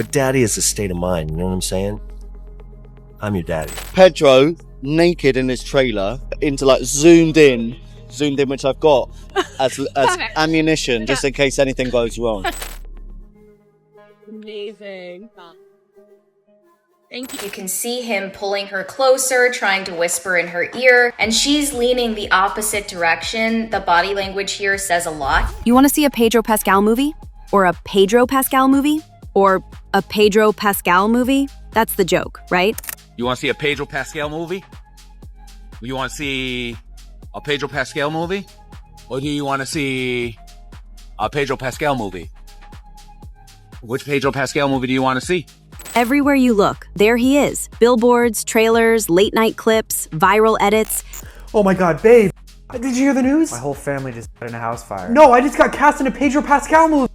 But daddy is a state of mind, you know what I'm saying? I'm your daddy. Pedro, naked in his trailer, into like zoomed in, which I've got as ammunition, just in case anything goes wrong. Amazing. Thank you. You can see him pulling her closer, trying to whisper in her ear, and she's leaning the opposite direction. The body language here says a lot. You want to see a Pedro Pascal movie? Or a Pedro Pascal movie? Or a Pedro Pascal movie? That's the joke, right? You want to see a Pedro Pascal movie? You want to see a Pedro Pascal movie? Or do you want to see a Pedro Pascal movie? Which Pedro Pascal movie do you want to see? Everywhere you look, there he is. Billboards, trailers, late night clips, viral edits. Oh my god, babe. Did you hear the news? My whole family just died in a house fire. No, I just got cast in a Pedro Pascal movie.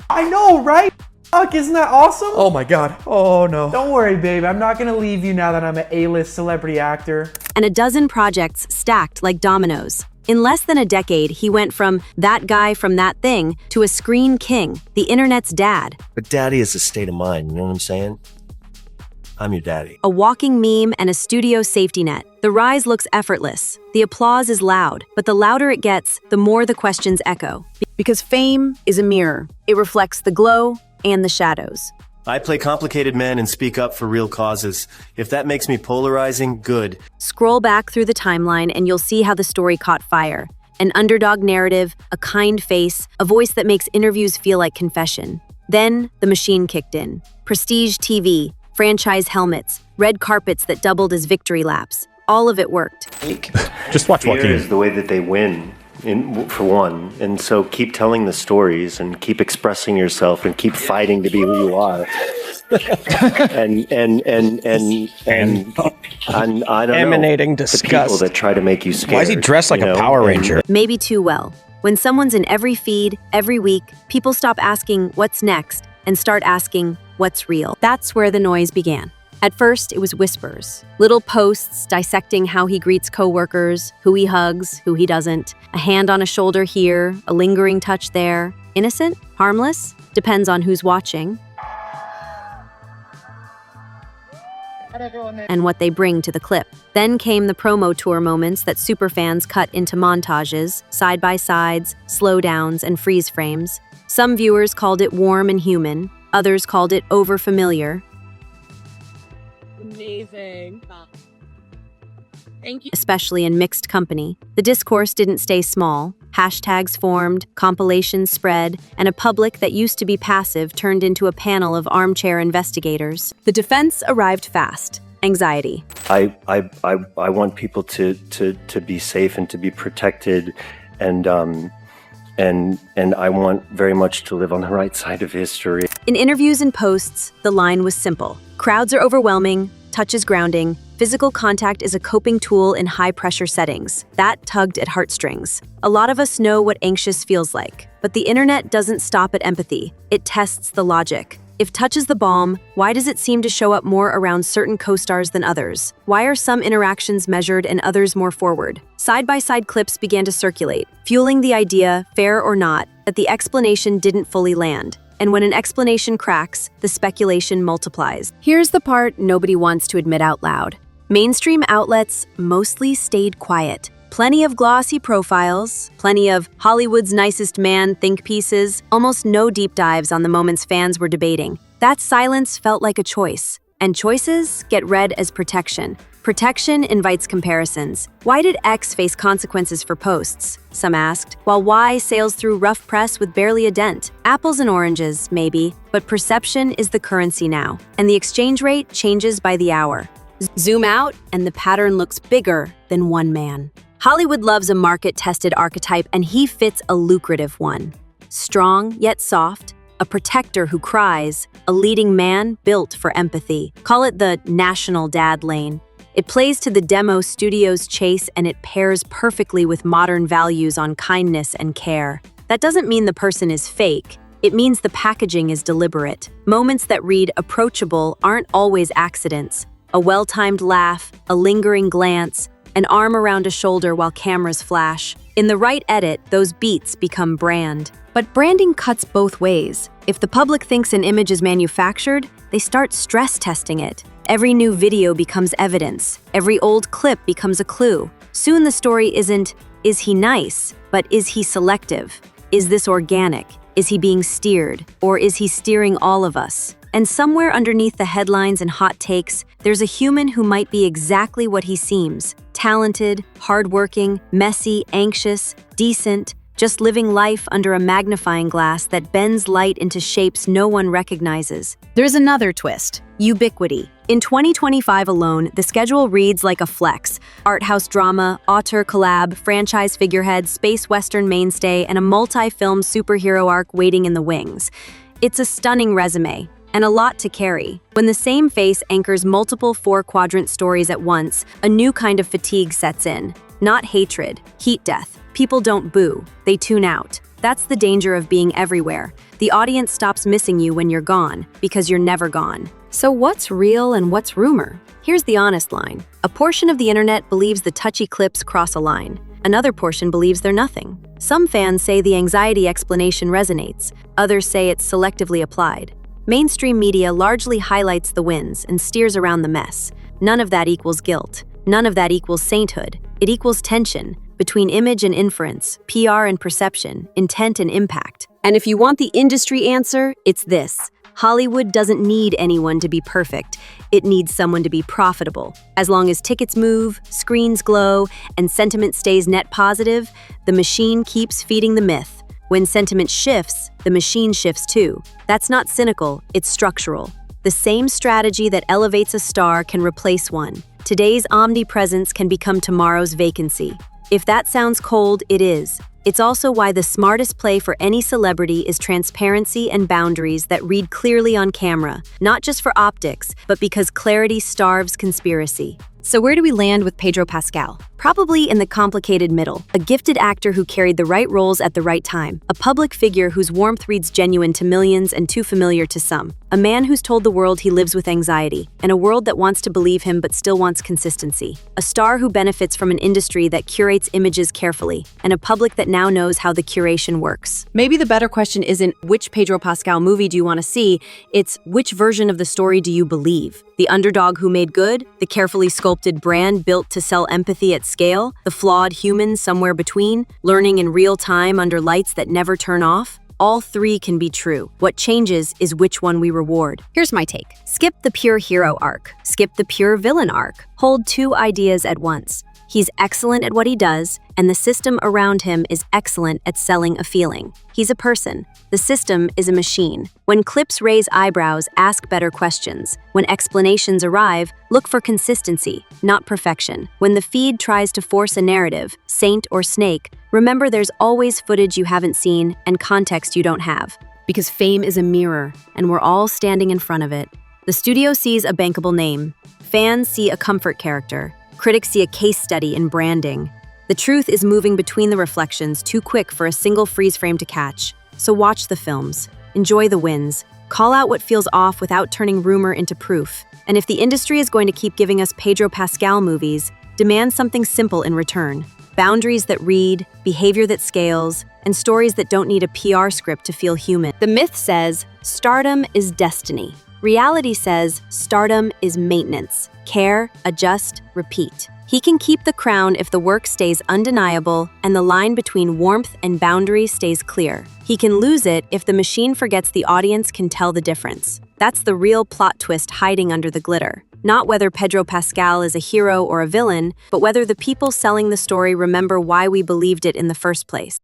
I know, right? Fuck, isn't that awesome? Oh my god. Oh no. Don't worry, babe. I'm not gonna leave you now that I'm an A-list celebrity actor. And a dozen projects stacked like dominoes. In less than a decade, he went from that guy from that thing to a screen king, the internet's dad. But daddy is a state of mind, you know what I'm saying? I'm your daddy. A walking meme and a studio safety net. The rise looks effortless. The applause is loud, but the louder it gets, the more the questions echo. Because fame is a mirror. It reflects the glow and the shadows. I play complicated men and speak up for real causes. If that makes me polarizing, good. Scroll back through the timeline and you'll see how the story caught fire. An underdog narrative, a kind face, a voice that makes interviews feel like confession. Then, the machine kicked in. Prestige TV, franchise helmets, red carpets that doubled as victory laps. All of it worked. Just watch Joaquin. Fear is the way that they win, for one. And so keep telling the stories and keep expressing yourself and keep fighting to be who you are. and I don't Emanating know, disgust. the people that try to make you scared. Why is he dressed like a Power Ranger? Maybe too well. When someone's in every feed, every week, people stop asking what's next and start asking what's real. That's where the noise began. At first, it was whispers. Little posts dissecting how he greets coworkers, who he hugs, who he doesn't. A hand on a shoulder here, a lingering touch there. Innocent? Harmless? Depends on who's watching. And what they bring to the clip. Then came the promo tour moments that superfans cut into montages, side-by-sides, slowdowns, and freeze frames. Some viewers called it warm and human. Others called it over-familiar. Amazing. Thank you. Especially in mixed company. The discourse didn't stay small. Hashtags formed, compilations spread, and a public that used to be passive turned into a panel of armchair investigators. The defense arrived fast. Anxiety. I want people to be safe and to be protected, and I want very much to live on the right side of history. In interviews and posts, the line was simple. Crowds are overwhelming, touch is grounding, physical contact is a coping tool in high-pressure settings. That tugged at heartstrings. A lot of us know what anxious feels like, but the internet doesn't stop at empathy. It tests the logic. If touch is the balm, why does it seem to show up more around certain co-stars than others? Why are some interactions measured and others more forward? Side-by-side clips began to circulate, fueling the idea, fair or not, that the explanation didn't fully land. And when an explanation cracks, the speculation multiplies. Here's the part nobody wants to admit out loud. Mainstream outlets mostly stayed quiet. Plenty of glossy profiles, plenty of Hollywood's nicest man think pieces, almost no deep dives on the moments fans were debating. That silence felt like a choice. And choices get read as protection. Protection invites comparisons. Why did X face consequences for posts? Some asked, while Y sails through rough press with barely a dent. Apples and oranges, maybe, but perception is the currency now, and the exchange rate changes by the hour. Zoom out, and the pattern looks bigger than one man. Hollywood loves a market-tested archetype, and he fits a lucrative one. Strong, yet soft, a protector who cries, a leading man built for empathy. Call it the national dad lane. It plays to the demo studio's chase, and it pairs perfectly with modern values on kindness and care. That doesn't mean the person is fake. It means the packaging is deliberate. Moments that read approachable aren't always accidents. A well-timed laugh, a lingering glance, an arm around a shoulder while cameras flash. In the right edit, those beats become brand. But branding cuts both ways. If the public thinks an image is manufactured, they start stress testing it. Every new video becomes evidence. Every old clip becomes a clue. Soon the story isn't, is he nice, but is he selective? Is this organic? Is he being steered? Or is he steering all of us? And somewhere underneath the headlines and hot takes, there's a human who might be exactly what he seems. Talented, hardworking, messy, anxious, decent, just living life under a magnifying glass that bends light into shapes no one recognizes. There's another twist: ubiquity. In 2025 alone, the schedule reads like a flex. Art house drama, auteur collab, franchise figurehead, space western mainstay, and a multi-film superhero arc waiting in the wings. It's a stunning resume, and a lot to carry. When the same face anchors multiple four-quadrant stories at once, a new kind of fatigue sets in. Not hatred, heat death. People don't boo, they tune out. That's the danger of being everywhere. The audience stops missing you when you're gone, because you're never gone. So what's real and what's rumor? Here's the honest line. A portion of the internet believes the touchy clips cross a line. Another portion believes they're nothing. Some fans say the anxiety explanation resonates. Others say it's selectively applied. Mainstream media largely highlights the wins and steers around the mess. None of that equals guilt. None of that equals sainthood. It equals tension between image and inference, PR and perception, intent and impact. And if you want the industry answer, it's this. Hollywood doesn't need anyone to be perfect. It needs someone to be profitable. As long as tickets move, screens glow, and sentiment stays net positive, the machine keeps feeding the myth. When sentiment shifts, the machine shifts too. That's not cynical, it's structural. The same strategy that elevates a star can replace one. Today's omnipresence can become tomorrow's vacancy. If that sounds cold, it is. It's also why the smartest play for any celebrity is transparency and boundaries that read clearly on camera, not just for optics, but because clarity starves conspiracy. So where do we land with Pedro Pascal? Probably in the complicated middle, a gifted actor who carried the right roles at the right time, a public figure whose warmth reads genuine to millions and too familiar to some, a man who's told the world he lives with anxiety, and a world that wants to believe him but still wants consistency, a star who benefits from an industry that curates images carefully, and a public that now knows how the curation works. Maybe the better question isn't which Pedro Pascal movie do you want to see, it's which version of the story do you believe? The underdog who made good, the carefully sculpted brand built to sell empathy at scale, the flawed human somewhere between, learning in real time under lights that never turn off? All three can be true. What changes is which one we reward. Here's my take. Skip the pure hero arc. Skip the pure villain arc. Hold two ideas at once. He's excellent at what he does, and the system around him is excellent at selling a feeling. He's a person. The system is a machine. When clips raise eyebrows, ask better questions. When explanations arrive, look for consistency, not perfection. When the feed tries to force a narrative, saint or snake, remember there's always footage you haven't seen and context you don't have. Because fame is a mirror, and we're all standing in front of it. The studio sees a bankable name. Fans see a comfort character. Critics see a case study in branding. The truth is moving between the reflections too quick for a single freeze frame to catch. So watch the films, enjoy the wins, call out what feels off without turning rumor into proof. And if the industry is going to keep giving us Pedro Pascal movies, demand something simple in return. Boundaries that read, behavior that scales, and stories that don't need a PR script to feel human. The myth says, stardom is destiny. Reality says, stardom is maintenance. Care, adjust, repeat. He can keep the crown if the work stays undeniable and the line between warmth and boundary stays clear. He can lose it if the machine forgets the audience can tell the difference. That's the real plot twist hiding under the glitter. Not whether Pedro Pascal is a hero or a villain, but whether the people selling the story remember why we believed it in the first place.